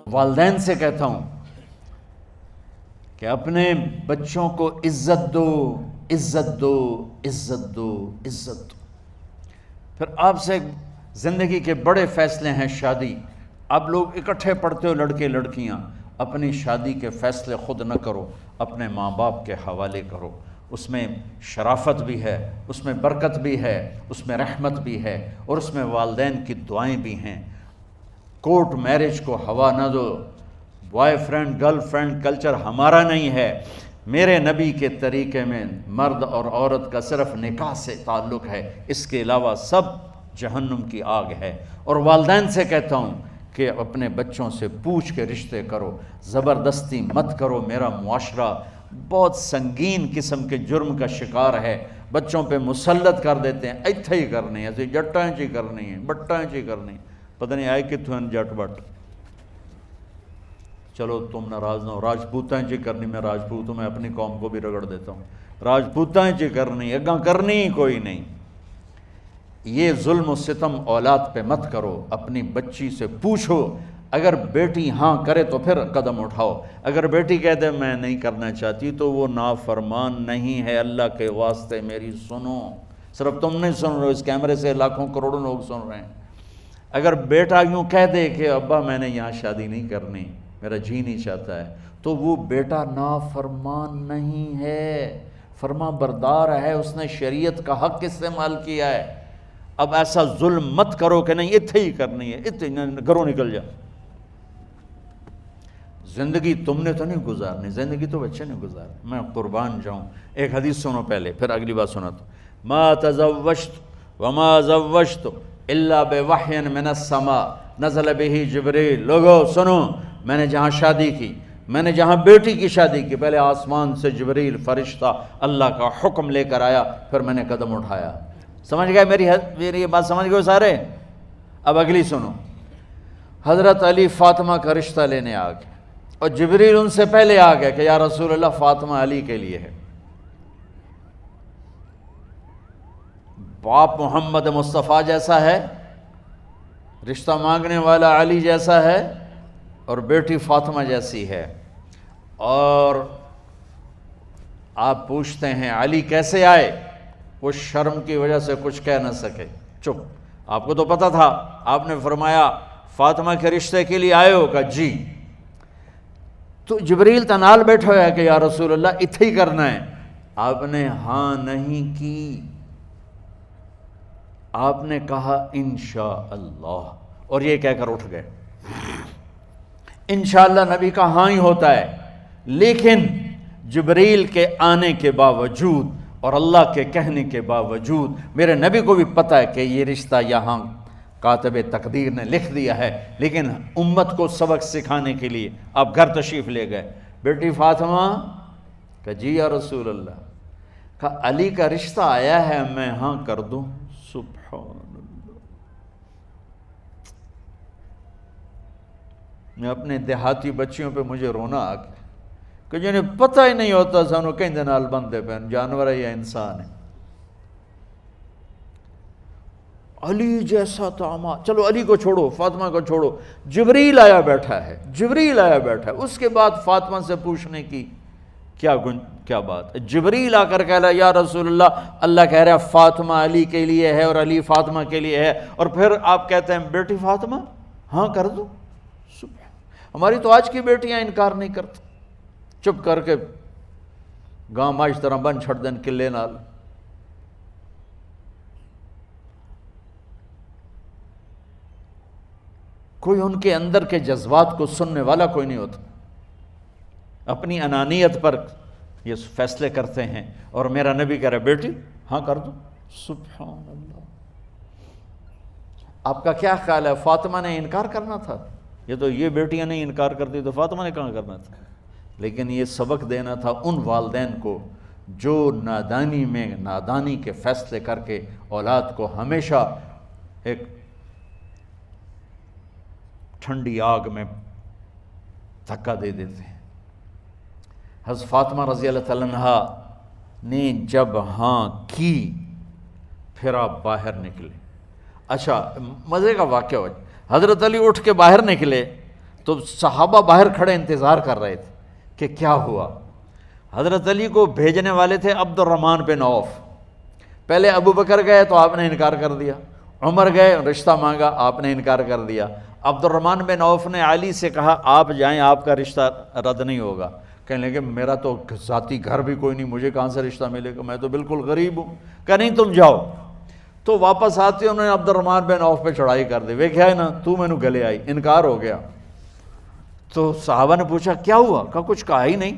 والدین سے کہتا ہوں کہ اپنے بچوں کو عزت دو، عزت دو، عزت دو، عزت دو۔ پھر آپ سے زندگی کے بڑے فیصلے ہیں شادی، اب لوگ اکٹھے پڑھتے ہو لڑکے لڑکیاں، اپنی شادی کے فیصلے خود نہ کرو، اپنے ماں باپ کے حوالے کرو، اس میں شرافت بھی ہے، اس میں برکت بھی ہے، اس میں رحمت بھی ہے، اور اس میں والدین کی دعائیں بھی ہیں۔ کورٹ میرج کو ہوا نہ دو، boyfriend girlfriend culture ہمارا نہیں ہے، میرے نبی کے طریقے میں مرد اور عورت کا صرف نکاح سے تعلق ہے، اس کے علاوہ سب جہنم کی آگ ہے۔ اور والدین سے کہتا ہوں کہ اپنے بچوں سے پوچھ کے رشتے کرو، زبردستی مت کرو۔ میرا معاشرہ بہت سنگین قسم کے جرم کا شکار ہے، بچوں پہ مسلط کر دیتے ہیں، ایتھے ہی کرنی ہے، جٹاں چی کرنی ہے، بٹاں چی کرنی ہے، پتہ نہیں آئے کتوں ہیں جٹ بٹ۔ چلو تم ناراض نہ ہو، راجپوتاں چی کرنی، میں راجپوت ہوں، میں اپنی قوم کو بھی رگڑ دیتا ہوں، راجپوتاں چی کرنی، اگاں کرنی ہی کوئی نہیں۔ یہ ظلم و ستم اولاد پہ مت کرو، اپنی بچی سے پوچھو، اگر بیٹی ہاں کرے تو پھر قدم اٹھاؤ، اگر بیٹی کہہ دے میں نہیں کرنا چاہتی تو وہ نافرمان نہیں ہے، اللہ کے واسطے میری سنو۔ صرف تم نہیں سن رہے ہو، اس کیمرے سے لاکھوں کروڑوں لوگ سن رہے ہیں۔ اگر بیٹا یوں کہہ دے کہ ابا میں نے یہاں شادی نہیں کرنی، میرا جی نہیں چاہتا ہے، تو وہ بیٹا نافرمان نہیں ہے، فرما بردار ہے، اس نے شریعت کا حق استعمال کیا ہے۔ اب ایسا ظلم مت کرو کہ نہیں اتھے ہی کرنی ہے، اتھے گھروں نکل جا۔ زندگی تم نے تو نہیں گزارنی، زندگی تو بچے نے گزارنی، میں قربان جاؤں۔ ایک حدیث سنو پہلے، پھر اگلی بات سناتا ہوں۔ ما تزوجت وما زوجت الا بوحی من السماء نزل به جبریل۔ لوگو سنو، میں نے جہاں شادی کی، میں نے جہاں بیٹی کی شادی کی، پہلے آسمان سے جبریل فرشتہ اللہ کا حکم لے کر آیا، پھر میں نے قدم اٹھایا۔ سمجھ گئے میری یہ بات؟ سمجھ گئے سارے؟ اب اگلی سنو۔ حضرت علی فاطمہ کا رشتہ لینے آ گئے، اور جبریل ان سے پہلے آ گئے کہ یا رسول اللہ فاطمہ علی کے لیے ہے۔ باپ محمد مصطفیٰ جیسا ہے، رشتہ مانگنے والا علی جیسا ہے، اور بیٹی فاطمہ جیسی ہے۔ اور آپ پوچھتے ہیں علی کیسے آئے؟ وہ شرم کی وجہ سے کچھ کہہ نہ سکے، چپ۔ آپ کو تو پتہ تھا، آپ نے فرمایا فاطمہ کے رشتے کے لیے آئے ہو؟ کہا جی۔ تو جبریل تنال بیٹھا ہوا ہے کہ یا رسول اللہ اتھے ہی کرنا ہے۔ آپ نے ہاں نہیں کی، آپ نے کہا انشاءاللہ، اور یہ کہہ کر اٹھ گئے۔ انشاءاللہ نبی کا ہاں ہی ہوتا ہے، لیکن جبریل کے آنے کے باوجود اور اللہ کے کہنے کے باوجود میرے نبی کو بھی پتہ ہے کہ یہ رشتہ یہاں کاتب تقدیر نے لکھ دیا ہے، لیکن امت کو سبق سکھانے کے لیے آپ گھر تشریف لے گئے۔ بیٹی فاطمہ کہ جی یا رسول اللہ، کہا علی کا رشتہ آیا ہے، میں ہاں کر دوں؟ سبحان اللہ۔ میں اپنے دیہاتی بچیوں پہ مجھے رونا آ گیا کہ جنہیں پتہ ہی نہیں ہوتا سانو کہیں دے نال بندے پہ جانور ہے یا انسان ہے۔ علی جیسا داماد، چلو علی کو چھوڑو، فاطمہ کو چھوڑو، جبریل آیا بیٹھا ہے، جبریل آیا بیٹھا ہے، اس کے بعد فاطمہ سے پوچھنے کی کیا بات؟ جبریل آ کر کہہ رہا یا رسول اللہ، اللہ کہہ رہا فاطمہ علی کے لیے ہے اور علی فاطمہ کے لیے ہے، اور پھر آپ کہتے ہیں بیٹی فاطمہ ہاں کر دو؟ ہماری تو آج کی بیٹیاں انکار نہیں کرتی، چپ کر کے گاں ماج طرح بن چھڑ دین قلعے نال۔ کوئی ان کے اندر کے جذبات کو سننے والا کوئی نہیں ہوتا، اپنی انانیت پر یہ فیصلے کرتے ہیں، اور میرا نبی کہہ رہا بیٹی ہاں کر دو۔ سبحان اللہ۔ آپ کا کیا خیال ہے فاطمہ نے انکار کرنا تھا؟ یہ بیٹیاں نہیں انکار کرتی تو فاطمہ نے کہاں کرنا تھا؟ لیکن یہ سبق دینا تھا ان والدین کو جو نادانی میں نادانی کے فیصلے کر کے اولاد کو ہمیشہ ایک ٹھنڈی آگ میں دھکا دے دیتے ہیں۔ حضرت فاطمہ رضی اللہ تعالیٰ عنہا نے جب ہاں کی، پھر آپ باہر نکلے۔ اچھا مزے کا واقعہ ہو، حضرت علی اٹھ کے باہر نکلے تو صحابہ باہر کھڑے انتظار کر رہے تھے کہ کیا ہوا۔ حضرت علی کو بھیجنے والے تھے عبد الرحمن بن عوف۔ پہلے ابو بکر گئے تو آپ نے انکار کر دیا، عمر گئے رشتہ مانگا، آپ نے انکار کر دیا۔ عبد الرحمن بن عوف نے علی سے کہا آپ جائیں، آپ کا رشتہ رد نہیں ہوگا۔ کہنے لگے میرا تو ذاتی گھر بھی کوئی نہیں، مجھے کہاں سے رشتہ ملے گا، میں تو بالکل غریب ہوں۔ کہا نہیں تم جاؤ۔ تو واپس آتے انہوں نے عبد الرحمن بن عوف پہ چڑھائی کر دی، ویکھیا ہے نا تو میں نو گلے آئی، انکار ہو گیا۔ تو صحابہ نے پوچھا کیا ہوا؟ کہا کچھ کہا ہی نہیں،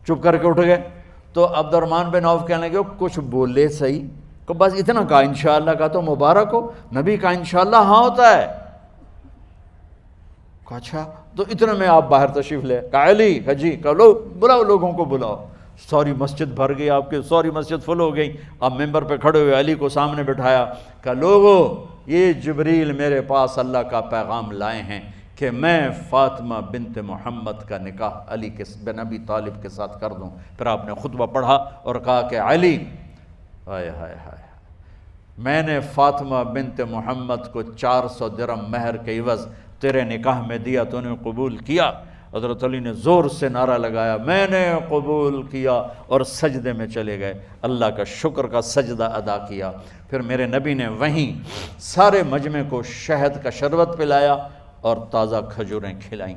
چپ کر کے اٹھ گئے۔ تو عبد الرحمن بن عوف کہنے لگے کچھ بولے صحیح، کہ بس اتنا کہا انشاءاللہ، کہا تو مبارک ہو، نبی کا انشاءاللہ ہاں ہوتا ہے۔ کہا اچھا، تو اتنے میں آپ باہر تشریف لے۔ کہا علی، کہا جی، کہا لو بلاؤ، لوگوں کو بلاؤ۔ ساری مسجد بھر گئی، آپ کے ساری مسجد فل ہو گئی۔ آپ ممبر پہ کھڑے ہوئے علی کو سامنے بٹھایا، کہا لوگو یہ جبریل میرے پاس اللہ کا پیغام لائے ہیں کہ میں فاطمہ بنت محمد کا نکاح علی کے بن ابی طالب کے ساتھ کر دوں۔ پھر آپ نے خطبہ پڑھا اور کہا کہ علی، ہائے ہائے ہائے، میں نے فاطمہ بنت محمد کو 400 درہم مہر کے عوض تیرے نکاح میں دیا، تو نے قبول کیا؟ حضرت علی نے زور سے نعرہ لگایا میں نے قبول کیا، اور سجدے میں چلے گئے، اللہ کا شکر کا سجدہ ادا کیا۔ پھر میرے نبی نے وہیں سارے مجمع کو شہد کا شربت پلایا اور تازہ کھجوریں کھلائیں۔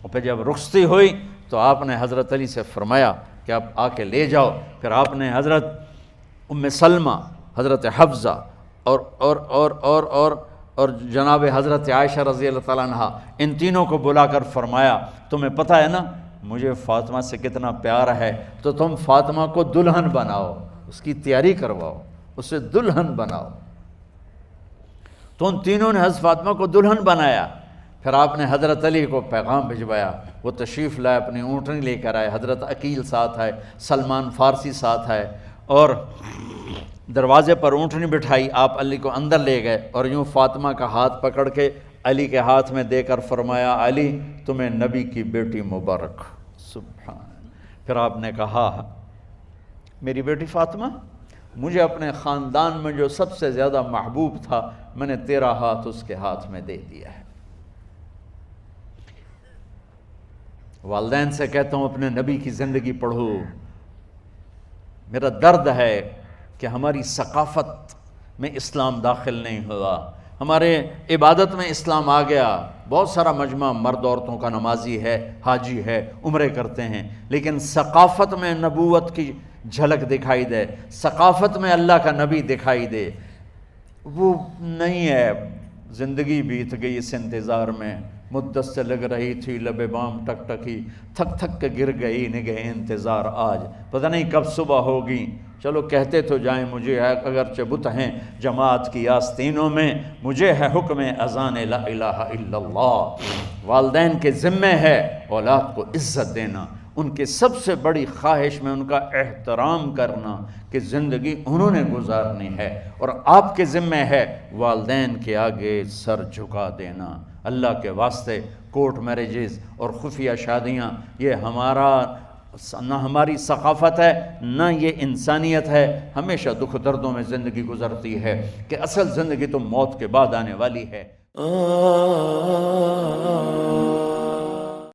اور پھر جب رخصتی ہوئی تو آپ نے حضرت علی سے فرمایا کہ آپ آ کے لے جاؤ۔ پھر آپ نے حضرت ام سلمہ، حضرت حفصہ اور جناب حضرت عائشہ رضی اللہ تعالیٰ عنہ، ان تینوں کو بلا کر فرمایا تمہیں پتہ ہے نا مجھے فاطمہ سے کتنا پیار ہے، تو تم فاطمہ کو دلہن بناؤ، اس کی تیاری کرواؤ، اسے دلہن بناؤ۔ تو ان تینوں نے حضرت فاطمہ کو دلہن بنایا۔ پھر آپ نے حضرت علی کو پیغام بھجوایا، وہ تشریف لائے، اپنی اونٹنی لے کر آئے، حضرت عقیل ساتھ ہے، سلمان فارسی ساتھ ہے، اور دروازے پر اونٹنی بٹھائی، آپ علی کو اندر لے گئے اور یوں فاطمہ کا ہاتھ پکڑ کے علی کے ہاتھ میں دے کر فرمایا علی تمہیں نبی کی بیٹی مبارک۔ سبحان۔ پھر آپ نے کہا میری بیٹی فاطمہ، مجھے اپنے خاندان میں جو سب سے زیادہ محبوب تھا میں نے تیرا ہاتھ اس کے ہاتھ میں دے دیا ہے۔ والدین سے کہتا ہوں اپنے نبی کی زندگی پڑھو۔ میرا درد ہے کہ ہماری ثقافت میں اسلام داخل نہیں ہوا، ہمارے عبادت میں اسلام آ گیا۔ بہت سارا مجمع مرد عورتوں کا نمازی ہے، حاجی ہے، عمرے کرتے ہیں، لیکن ثقافت میں نبوت کی جھلک دکھائی دے، ثقافت میں اللہ کا نبی دکھائی دے، وہ نہیں ہے۔ زندگی بیت گئی اس انتظار میں، مدت سے لگ رہی تھی لب بام ٹک ٹکی، تھک تھک کے گر گئی نگہ انتظار آج، پتہ نہیں کب صبح ہوگی۔ چلو کہتے تو جائیں مجھے ہے اگرچہ بت ہیں جماعت کی آستینوں میں، مجھے ہے حکم اذان لا الہ الا اللہ۔ والدین کے ذمہ ہے اولاد کو عزت دینا، ان کے سب سے بڑی خواہش میں ان کا احترام کرنا کہ زندگی انہوں نے گزارنی ہے، اور آپ کے ذمہ ہے والدین کے آگے سر جھکا دینا۔ اللہ کے واسطے کورٹ میرجز اور خفیہ شادیاں یہ نہ ہماری ثقافت ہے نہ یہ انسانیت ہے، ہمیشہ دکھ دردوں میں زندگی گزرتی ہے کہ اصل زندگی تو موت کے بعد آنے والی ہے۔